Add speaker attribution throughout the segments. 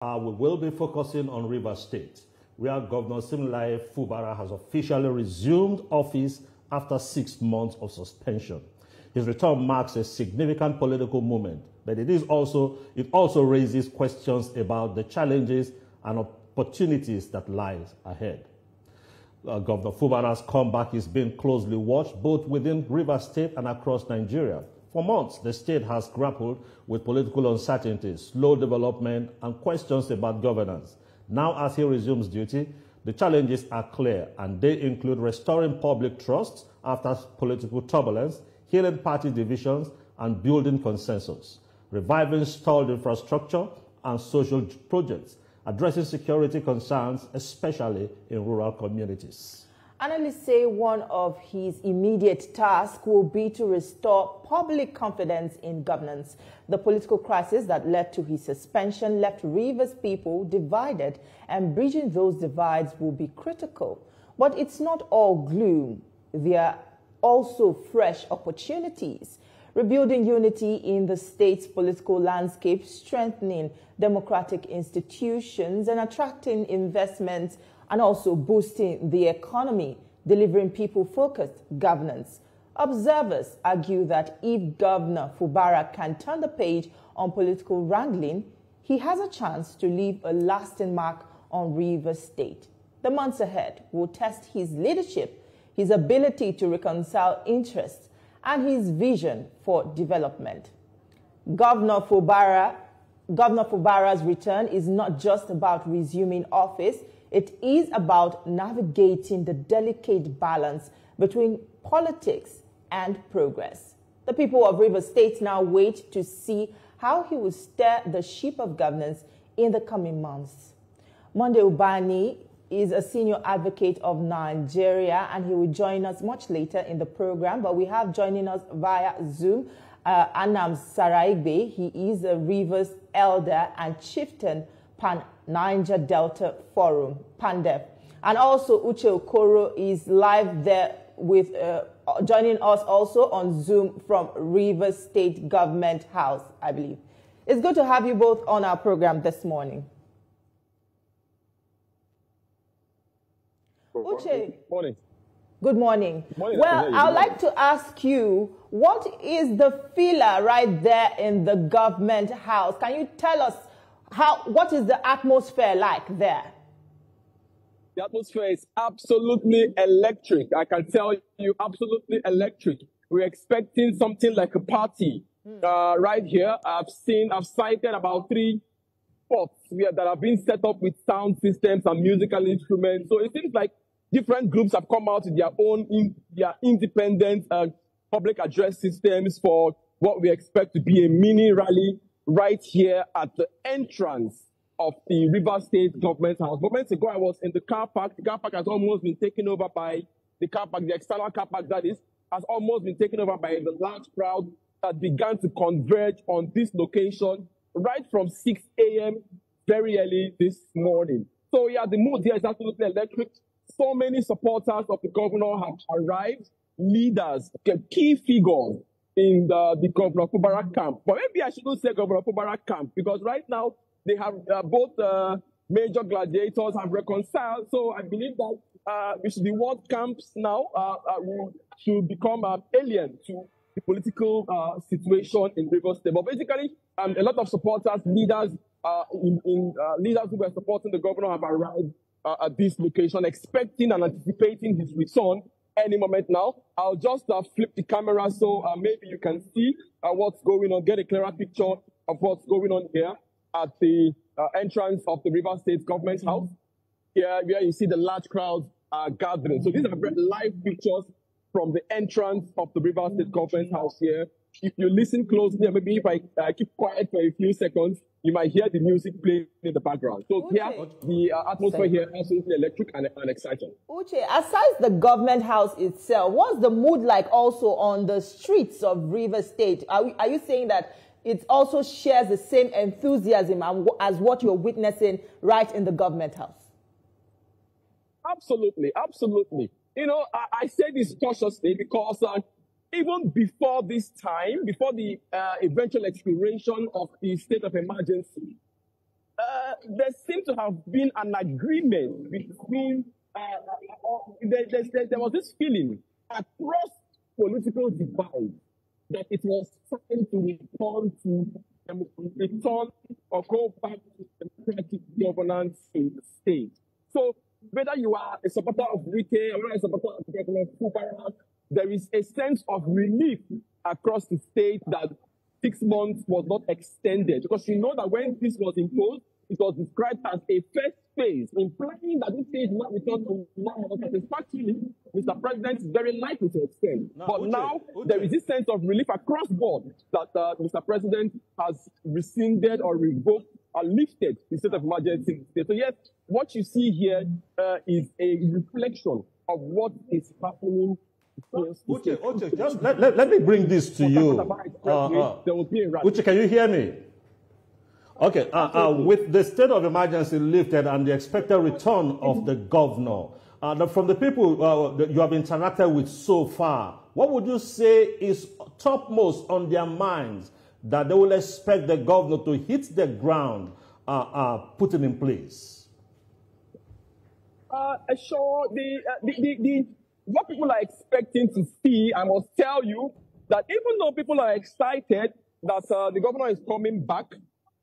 Speaker 1: We will be focusing on Rivers State, where Governor Similaye Fubara has officially resumed office after 6 months of suspension. His return marks a significant political moment, but it also raises questions about the challenges and opportunities that lies ahead. Governor Fubara's comeback is being closely watched both within Rivers State and across Nigeria. For months, the state has grappled with political uncertainties, slow development, and questions about governance. Now, as he resumes duty, the challenges are clear, and they include restoring public trust after political turbulence, healing party divisions, and building consensus, reviving stalled infrastructure and social projects, addressing security concerns, especially in rural communities.
Speaker 2: Analysts say one of his immediate tasks will be to restore public confidence in governance. The political crisis that led to his suspension left Rivers people divided, and bridging those divides will be critical. But it's not all gloom. There are also fresh opportunities. Rebuilding unity in the state's political landscape, strengthening democratic institutions, and attracting investments, and also boosting the economy, delivering people-focused governance. Observers argue that if Governor Fubara can turn the page on political wrangling, he has a chance to leave a lasting mark on Rivers State. The months ahead will test his leadership, his ability to reconcile interests, and his vision for development. Governor Fubara's return is not just about resuming office. It is about navigating the delicate balance between politics and progress. The people of Rivers State now wait to see how he will steer the ship of governance in the coming months. Monday Ubani is a senior advocate of Nigeria, and he will join us much later in the program. But we have joining us via Zoom Anam Saraigbe. He is a Rivers elder and chieftain Pan-Niger Delta Forum, PANDEF. And also Uche Okoro is live there with joining us also on Zoom from Rivers State Government House, I believe. It's good to have you both on our program this morning. Uche.
Speaker 3: Morning.
Speaker 2: Good morning.
Speaker 3: Morning.
Speaker 2: Well, I'd like to ask you, what is the feeler right there in the government house? Can you tell us what is the atmosphere like there?
Speaker 3: The atmosphere is absolutely electric. I can tell you, absolutely electric. We're expecting something like a party right here. I've cited about 3 spots that have been set up with sound systems and musical instruments. So it seems like different groups have come out with their own their independent public address systems for what we expect to be a mini rally right here at the entrance of the Rivers State Government House. Moments ago, I was in the car park. The car park has almost been taken over by the car park, the external car park that is, has almost been taken over by the large crowd that began to converge on this location right from 6 a.m. very early this morning. So yeah, the mood here is absolutely electric. So many supporters of the governor have arrived, leaders, key figures in the Governor Fubara camp. But maybe I shouldn't say Governor Fubara camp, because right now they have both major gladiators have reconciled. So I believe that the world camps now should become alien to the political situation in Rivers State. But basically, a lot of supporters, leaders, leaders who were supporting the governor have arrived at this location, expecting and anticipating his return any moment now. I'll just flip the camera so maybe you can see what's going on, get a clearer picture of what's going on here at the entrance of the Rivers State Government House. Here, where you see the large crowds gathering. So these are live pictures from the entrance of the Rivers State Government House here. If you listen closely, and maybe if I keep quiet for a few seconds, you might hear the music playing in the background. So here, the atmosphere here is absolutely electric and exciting.
Speaker 2: Uche, aside the government house itself, what's the mood like also on the streets of Rivers State? Are you saying that it also shares the same enthusiasm as what you're witnessing right in the government house?
Speaker 3: Absolutely, absolutely. You know, I say this cautiously because even before this time, before the eventual expiration of the state of emergency, there seemed to have been an agreement between, there was this feeling across political divide that it was time to return or go back to democratic governance in the state. So whether you are a supporter of Wike or a supporter of Governor Fubara, there is a sense of relief across the state that 6 months was not extended, because you know that when this was imposed, it was described as a first phase, implying that this stage will not return to normal satisfactorily. Mr. President is very likely to extend. But now there is this sense of relief across board that Mr. President has rescinded or revoked or lifted the state of emergency in the state. So yes, what you see here is a reflection of what is happening.
Speaker 1: Uche, just let me bring this to you. Uche, can you hear me? Okay, with the state of emergency lifted and the expected return of the governor, from the people that you have interacted with so far, what would you say is topmost on their minds that they will expect the governor to hit the ground, putting in place?
Speaker 3: Sure, what people are expecting to see, I must tell you that even though people are excited that the governor is coming back,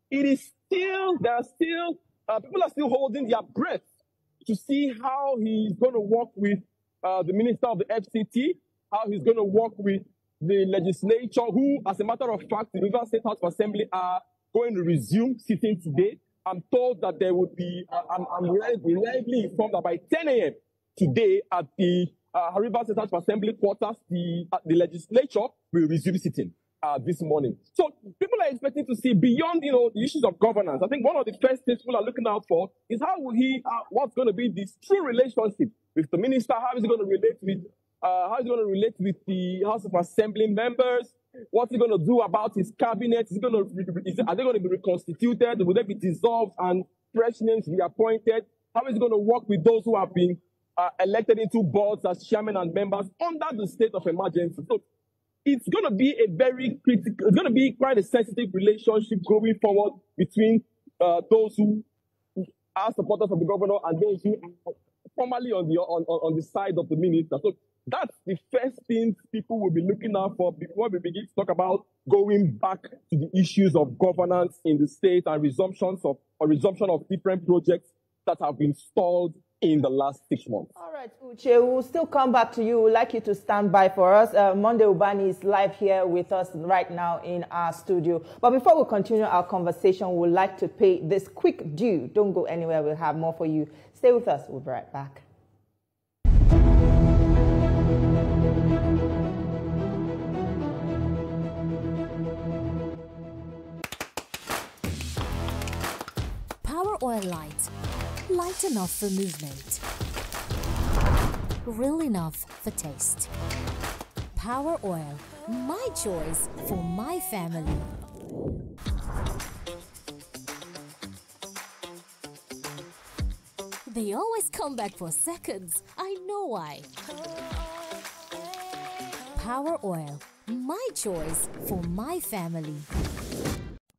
Speaker 3: it is still, people are still holding their breath to see how he's going to work with the minister of the FCT, how he's going to work with the legislature, who, as a matter of fact, the River State House of Assembly are going to resume sitting today. I'm told that there would be, I'm reliably informed that by 10 a.m. today at the River State House of Assembly quarters, the legislature will resume sitting this morning. So people are expecting to see beyond, the issues of governance. I think one of the first things people are looking out for is how will what's going to be this true relationship with the minister? How is he going to relate with the House of Assembly members? What's he going to do about his cabinet? Are they going to be reconstituted? Will they be dissolved and fresh names reappointed? How is he going to work with those who have been elected into boards as chairmen and members under the state of emergency? So it's going to be it's going to be quite a sensitive relationship going forward between those who are supporters of the governor and those who are formally on the side of the minister. So that's the first thing people will be looking out for before we begin to talk about going back to the issues of governance in the state and resumption of different projects that have been stalled in the last 6 months.
Speaker 2: All right, Uche, we'll still come back to you. We'd like you to stand by for us. Monday Ubani is live here with us right now in our studio. But before we continue our conversation, we'd like to pay this quick due. Don't go anywhere. We'll have more for you. Stay with us. We'll be right back.
Speaker 4: Power Oil Light. Light enough for movement. Real enough for taste. Power Oil. My choice for my family. They always come back for seconds. I know why. Power Oil. My choice for my family.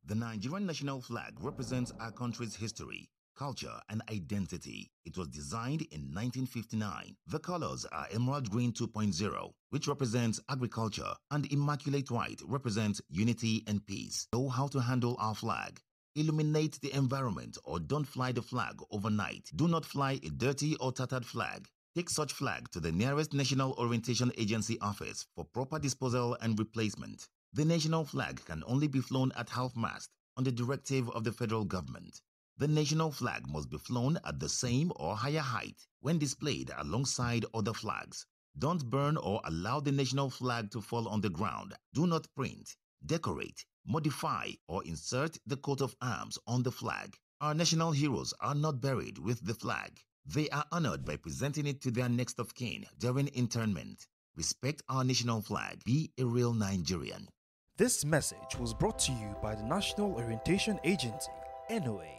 Speaker 5: The Nigerian national flag represents our country's history, culture, and identity. It was designed in 1959. The colors are Emerald Green 2.0, which represents agriculture, and Immaculate White represents unity and peace. Know how to handle our flag. Illuminate the environment or don't fly the flag overnight. Do not fly a dirty or tattered flag. Take such flag to the nearest National Orientation Agency office for proper disposal and replacement. The national flag can only be flown at half-mast on the directive of the federal government. The national flag must be flown at the same or higher height when displayed alongside other flags. Don't burn or allow the national flag to fall on the ground. Do not print, decorate, modify, or insert the coat of arms on the flag. Our national heroes are not buried with the flag. They are honored by presenting it to their next of kin during internment. Respect our national flag. Be a real Nigerian.
Speaker 6: This message was brought to you by the National Orientation Agency, NOA.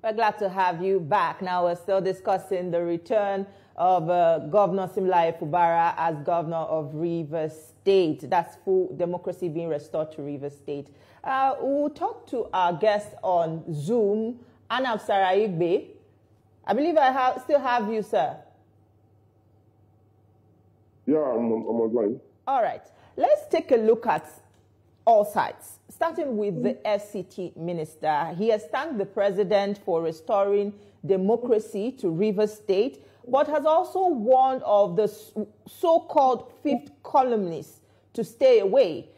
Speaker 2: We're glad to have you back. Now we're still discussing the return of Governor Similai Fubara as governor of Rivers State. That's full democracy being restored to Rivers State. We'll talk to our guest on Zoom, Anab Saraigbe. I believe I still have you, sir.
Speaker 7: Yeah, I'm online.
Speaker 2: All right. Let's take a look at all sides, starting with the FCT minister. He has thanked the president for restoring democracy to Rivers State, but has also warned of the so-called fifth columnists to stay away.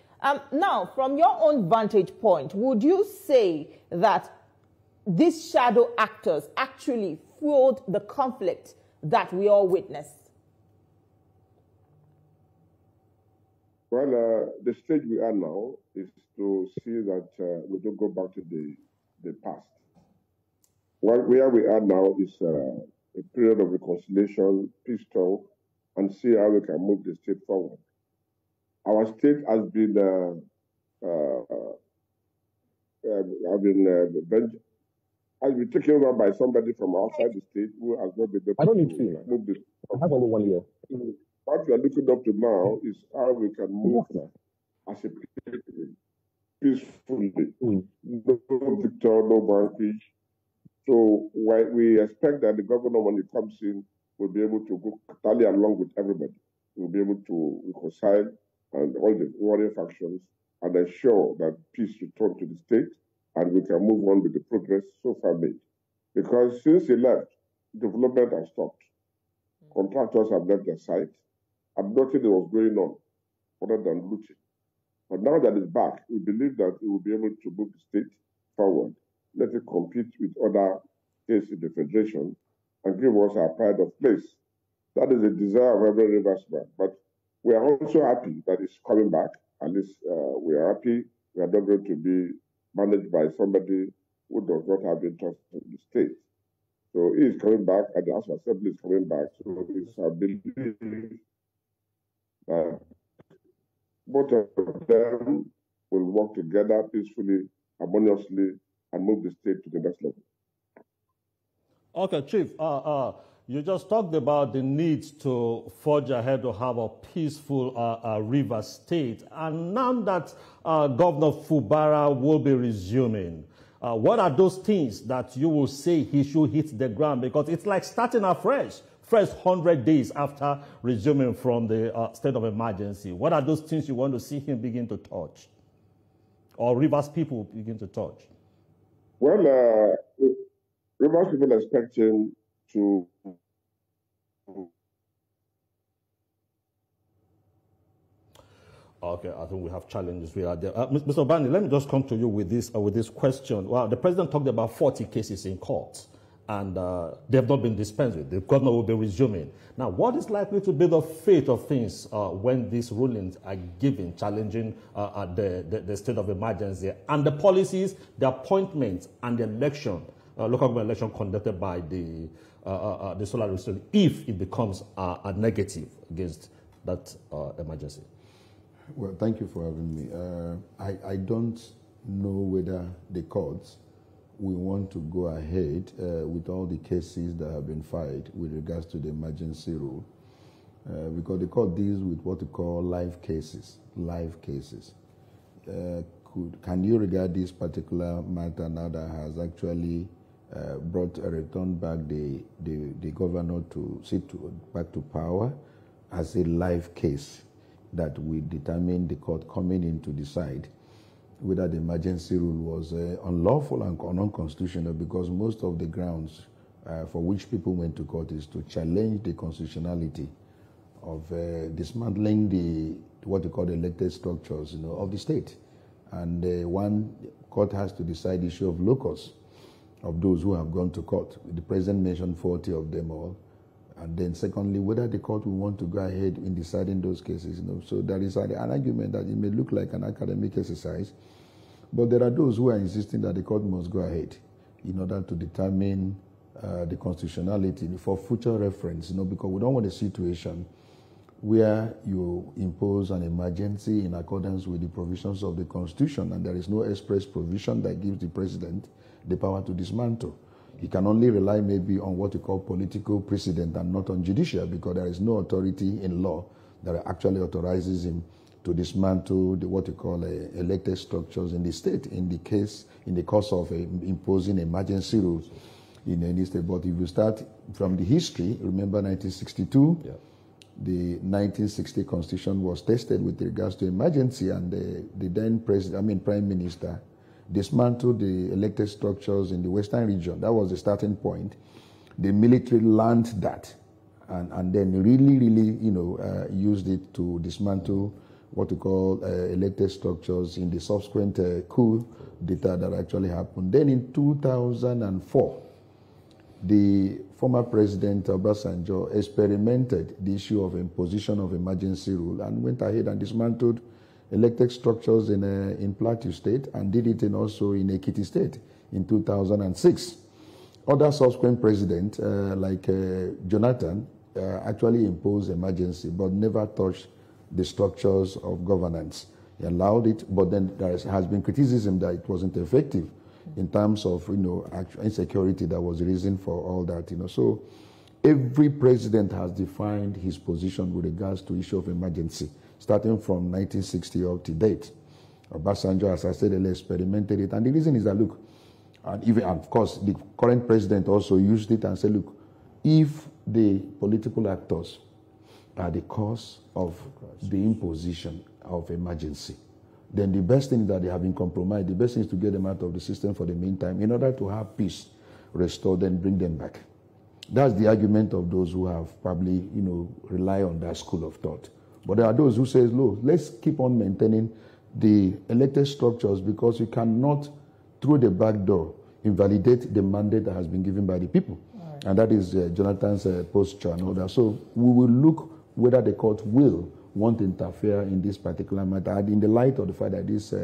Speaker 2: Now, from your own vantage point, would you say that these shadow actors actually fueled the conflict that we all witnessed?
Speaker 7: Well, the stage we are now is to see that we don't go back to the past. Where we are now is a period of reconciliation, peace talk, and see how we can move the state forward. Our state has been taken over by somebody from outside the state who has not been able to move this. I have only 1 year. What we are looking up to now is how we can move as a people peacefully. No victor, no vanquish. So we expect that the governor, when he comes in, will be able to go tally along with everybody. We'll be able to reconcile and all the warring factions and ensure that peace returns to the state and we can move on with the progress so far made. Because since he left, development has stopped. Contractors have left their site, and nothing was going on other than looting. But now that it's back, we believe that it will be able to move the state forward, let it compete with other states in the federation, and give us our pride of place. That is the desire of every Riversman. But we are also happy that it's coming back. At least we are happy. We are not going to be managed by somebody who does not have interest in the state. So he is coming back, and the House of Assembly is coming back. So it's our belief that both of them will work together peacefully, harmoniously, and move the state to the next level.
Speaker 1: Okay, Chief, you just talked about the need to forge ahead to have a peaceful River State. And now that Governor Fubara will be resuming, what are those things that you will say he should hit the ground? Because it's like starting afresh, first 100 days after resuming from the state of emergency. What are those things you want to see him begin to touch? Or Rivers people begin to touch?
Speaker 7: Well, Rivers people expect him to
Speaker 1: Okay, I think we have challenges. We are there. Mr. Bani, let me just come to you with this question. Well, the president talked about 40 cases in court, and they have not been dispensed with. The governor will be resuming. Now, what is likely to be the fate of things when these rulings are given, challenging the state of emergency and the policies, the appointments, and the election, local government election conducted by the solar restriction, if it becomes a negative against that emergency?
Speaker 8: Well, thank you for having me. I don't know whether the courts will want to go ahead with all the cases that have been filed with regards to the emergency rule, because the court deals with what we call live cases. Live cases. Can you regard this particular matter now that has actually brought a return back the governor to back to power as a live case that will determine the court coming in to decide whether the emergency rule was unlawful and unconstitutional, because most of the grounds for which people went to court is to challenge the constitutionality of dismantling what we call the elected structures, of the state. And one court has to decide the issue of locus of those who have gone to court. The president mentioned 40 of them all. And then secondly, whether the court will want to go ahead in deciding those cases. So there is an argument that it may look like an academic exercise, but there are those who are insisting that the court must go ahead in order to determine the constitutionality for future reference, because we don't want a situation where you impose an emergency in accordance with the provisions of the Constitution and there is no express provision that gives the president the power to dismantle. He can only rely maybe on what we call political precedent and not on judicial, because there is no authority in law that actually authorizes him to dismantle what we call elected structures in the state in the course of imposing emergency rules in any state. But if you start from the history, remember 1962, the 1960 Constitution was tested with regards to emergency, and the then Prime Minister dismantled the elected structures in the Western region. That was the starting point. The military learned that, and then really, used it to dismantle what we call elected structures in the subsequent coup d'etat that actually happened. Then in 2004, the former President Obasanjo experimented the issue of imposition of emergency rule and went ahead and dismantled elected structures in Plateau State, and did it also in Ekiti State in 2006. Other subsequent presidents, like Jonathan, actually imposed emergency but never touched the structures of governance. He allowed it, but then there has been criticism that it wasn't effective in terms of actual insecurity that was the reason for all that. So every president has defined his position with regards to issue of emergency, starting from 1960 up to date. Obasanjo, as I said earlier, experimented it, and the reason is that look, and of course the current president also used it and said, look, if the political actors are the cause of the imposition of emergency, then the best thing is that they have been compromised. The best thing is to get them out of the system for the meantime in order to have peace restored and bring them back. That's the argument of those who have probably, rely on that school of thought. But there are those who say, look, let's keep on maintaining the elected structures, because you cannot, through the back door, invalidate the mandate that has been given by the people. Right. And that is Jonathan's posture and all that. So we will look whether the court will want to interfere in this particular matter. And in the light of the fact that this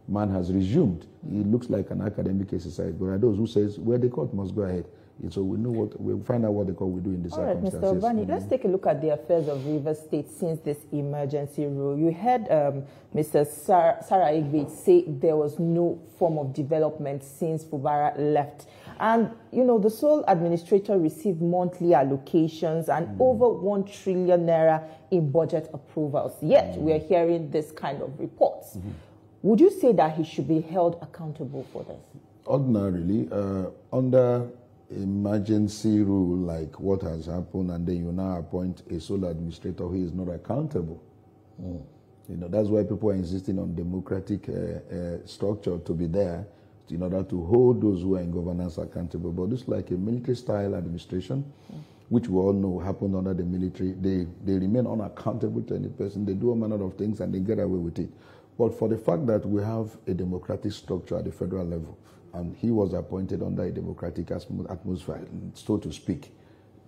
Speaker 8: man has resumed, it looks like an academic exercise. But there are those who says, well, the court must go ahead. And so we'll find out what the court will do in this circumstances.
Speaker 2: All right, Mr. Obani, let's take a look at the affairs of Rivers State since this emergency rule. You heard Mr. Sarah Igbe say there was no form of development since Fubara left. And, the sole administrator received monthly allocations and over 1 trillion naira in budget approvals. Yet we are hearing this kind of reports. Would you say that he should be held accountable for this?
Speaker 8: Ordinarily, under emergency rule like what has happened, and then you now appoint a sole administrator who is not accountable. That's why people are insisting on democratic structure to be there in order to hold those who are in governance accountable. But it's like a military-style administration, which we all know happened under the military. They remain unaccountable to any person. They do a manner of things and they get away with it. But for the fact that we have a democratic structure at the federal level, and he was appointed under a democratic atmosphere, so to speak,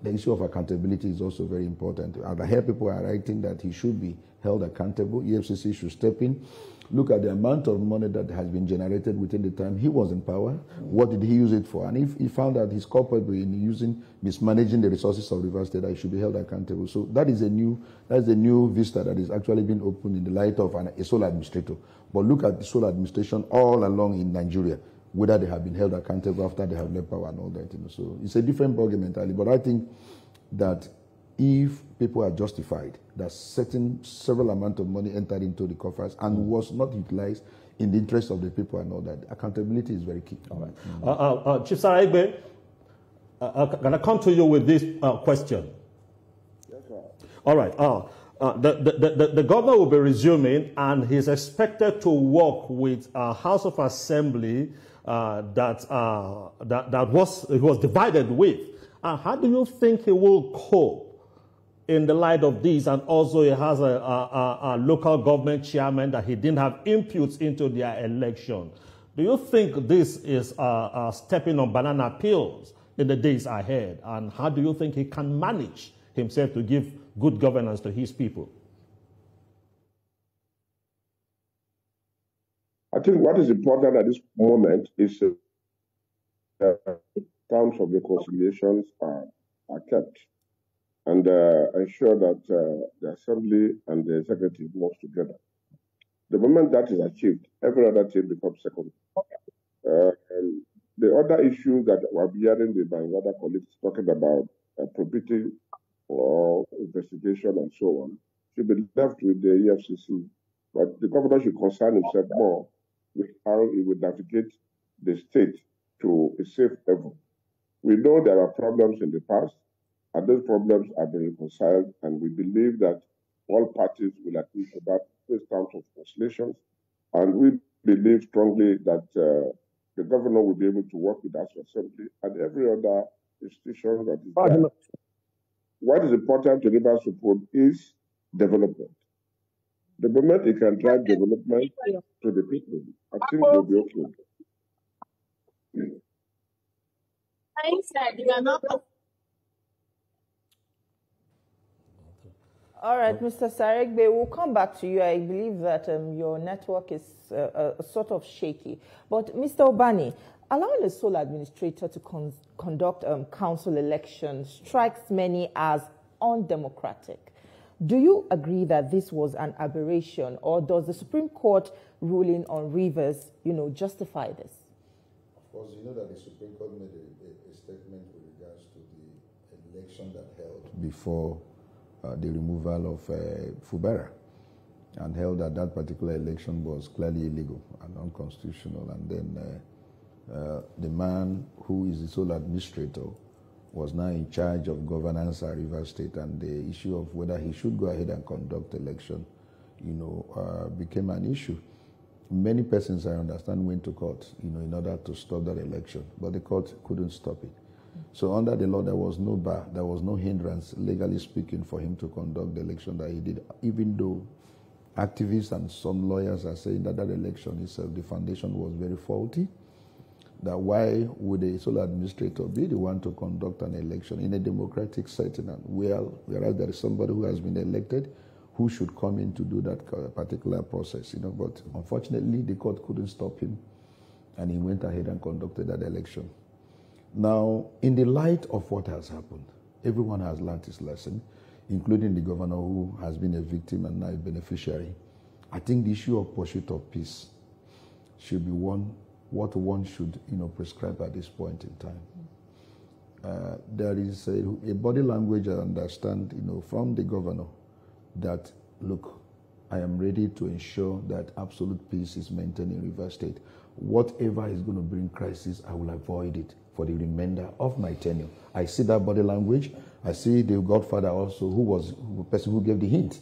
Speaker 8: the issue of accountability is also very important. And I hear people are writing that he should be held accountable. EFCC should step in. Look at the amount of money that has been generated within the time he was in power. What did he use it for? And if he found that he's culpable in mismanaging the resources of Rivers State, he should be held accountable. So that's a new vista that is actually being opened in the light of a sole administrator. But look at the sole administration all along in Nigeria, whether they have been held accountable after they have left power and all that. So it's a different ballgame entirely. But I think that if people are justified, that several amount of money entered into the coffers and was not utilized in the interest of the people and all that, accountability is very key.
Speaker 1: All right. Chief Saragbe, can I come to you with this question?
Speaker 7: Yes, sir.
Speaker 1: All right. The governor will be resuming, and he's expected to work with a House of Assembly that was divided with. How do you think he will cope in the light of this? And also he has a local government chairman that he didn't have inputs into their election. Do you think this is stepping on banana peels in the days ahead? And how do you think he can manage himself to give good governance to his people?
Speaker 7: I think what is important at this moment is terms of reconciliations are kept, and ensure that the Assembly and the Executive work together. The moment that is achieved, every other thing becomes secondary. The other issue that we're hearing my other colleagues talking about probity or investigation and so on should be left with the EFCC. But the governor should concern himself more with how he would navigate the state to a safe haven. We know there are problems in the past, and those problems have been reconciled, and we believe that all parties will agree to that these terms of conciliations, and we believe strongly that the governor will be able to work with us Assembly and every other institution that is there. What is important to Rivers support is development. The moment it can drive development to the people, I think we'll be okay.
Speaker 2: All right, Mr. Saregbe, we'll come back to you. I believe that your network is sort of shaky. But Mr. Obani, allowing the sole administrator to conduct council elections strikes many as undemocratic. Do you agree that this was an aberration, or does the Supreme Court ruling on Rivers, justify this?
Speaker 8: Of course, you know that the Supreme Court made a statement with regards to the election that held before the removal of Fubara, and held that that particular election was clearly illegal and unconstitutional. And then the man who is the sole administrator was now in charge of governance at Rivers State, and the issue of whether he should go ahead and conduct election, became an issue. Many persons, I understand, went to court, in order to stop that election, but the court couldn't stop it. So under the law, there was no bar, there was no hindrance, legally speaking, for him to conduct the election that he did, even though activists and some lawyers are saying that that election itself, the foundation was very faulty. That why would a sole administrator be the one to conduct an election in a democratic setting, and whereas there is somebody who has been elected who should come in to do that particular process, but unfortunately the court couldn't stop him, and he went ahead and conducted that election. Now, in the light of what has happened, everyone has learned his lesson, including the governor who has been a victim and now a beneficiary. I think the issue of pursuit of peace should be what one should, prescribe at this point in time. There is a body language I understand, from the governor that, look, I am ready to ensure that absolute peace is maintained in Rivers State. Whatever is going to bring crisis, I will avoid it for the remainder of my tenure. I see that body language. I see the godfather also, who was the person who gave the hint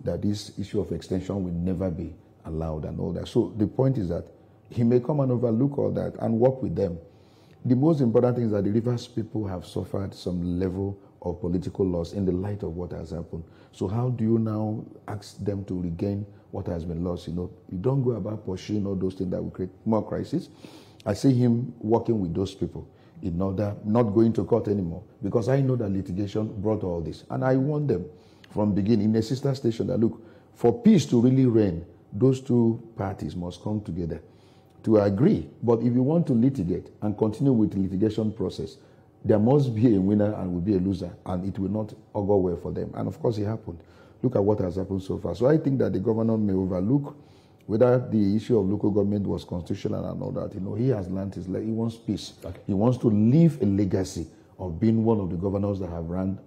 Speaker 8: that this issue of extension will never be allowed and all that. So the point is that he may come and overlook all that and work with them. The most important thing is that the Rivers people have suffered some level of political loss in the light of what has happened. So how do you now ask them to regain what has been lost? You don't go about pursuing all those things that will create more crisis. I see him working with those people in order not going to court anymore, because I know that litigation brought all this. And I warned them from the beginning in a sister station that, look, for peace to really reign, those two parties must come together to agree. But if you want to litigate and continue with the litigation process, there must be a winner and will be a loser, and it will not augur well for them. And of course, it happened. Look at what has happened so far. So I think that the governor may overlook whether the issue of local government was constitutional and all that. He has learned his lesson. He wants peace. Okay. He wants to leave a legacy of being one of the governors that have run,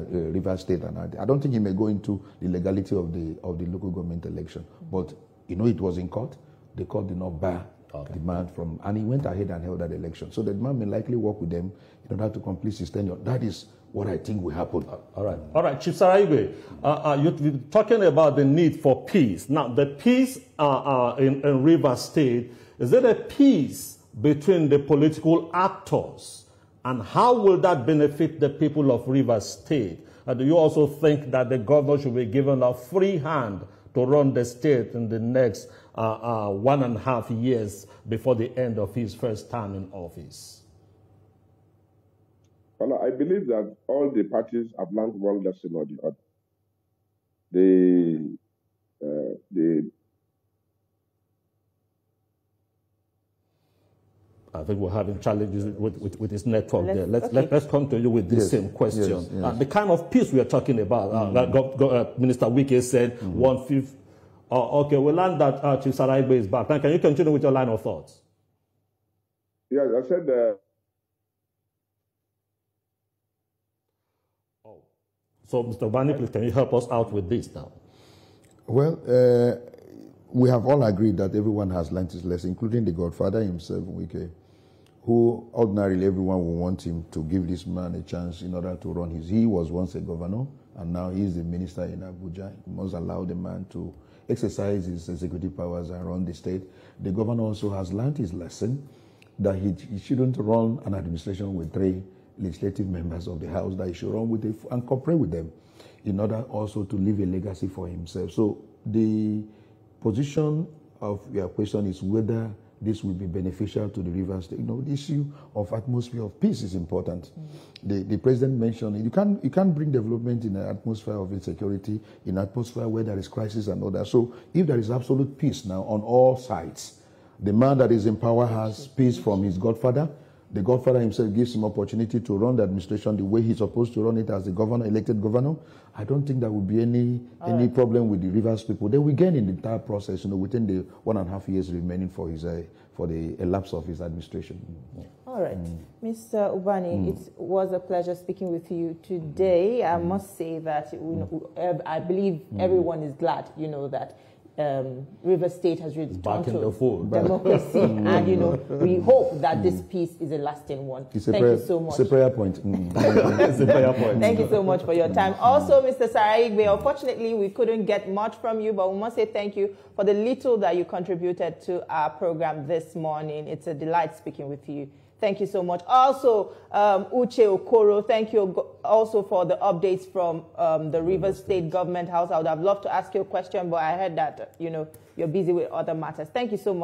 Speaker 8: Rivers State, and I don't think he may go into the legality of the local government election. But it was in court. The court did not bar demand from, and he went ahead and held that election. So the man may likely work with them in order to complete his tenure. That is what I think will happen.
Speaker 1: All right, Chief Saraibe, you've been talking about the need for peace. Now, the peace in Rivers State, is it a peace between the political actors? And how will that benefit the people of Rivers State? Do you also think that the governor should be given a free hand to run the state in the next 1.5 years before the end of his first term in office?
Speaker 7: Well, I believe that all the parties have learned one lesson or the other.
Speaker 1: I think we're having challenges with this network there. Let's come to you with this same question. Yes. The kind of peace we are talking about, Minister Wike said 1/5. Okay, we'll learn that Chief Saraibe is back. Now, can you continue with your line of thoughts?
Speaker 7: Yes, I said
Speaker 1: So, Mr. Ubani, please, can you help us out with this now?
Speaker 8: Well, we have all agreed that everyone has learned his lesson, including the Godfather himself, Wike, who ordinarily everyone will want him to give this man a chance in order to run his. He was once a governor, and now he is the minister in Abuja. He must allow the man to exercise his executive powers and run the state. The governor also has learned his lesson that he shouldn't run an administration with 3 legislative members of the House, that he should run with and cooperate with them in order also to leave a legacy for himself. So the position of your question is whether this will be beneficial to the Rivers State. You know, the issue of atmosphere of peace is important. The president mentioned it. You can't bring development in an atmosphere of insecurity, in an atmosphere where there is crisis and all that. So if there is absolute peace now on all sides, the man that is in power has peace from his godfather. The godfather himself gives him opportunity to run the administration the way he's supposed to run it as the governor, elected governor. I don't think there will be any problem with the Rivers people. They will gain in the entire process, within the 1.5 years remaining for the elapse of his administration.
Speaker 2: All right. Mr. Ubani, it was a pleasure speaking with you today. I must say that I believe everyone is glad, that Rivers State has returned to democracy, and we hope that this peace is a lasting one. Thank you so much.
Speaker 8: It's a prayer point.
Speaker 1: It's a prayer point.
Speaker 2: Thank you so much for your time. Also, Mr. Saraigbe, unfortunately, we couldn't get much from you, but we must say thank you for the little that you contributed to our program this morning. It's a delight speaking with you. Thank you so much. Also, Uche Okoro, thank you also for the updates from the Rivers State Government House. I would have loved to ask you a question, but I heard that, you're busy with other matters. Thank you so much.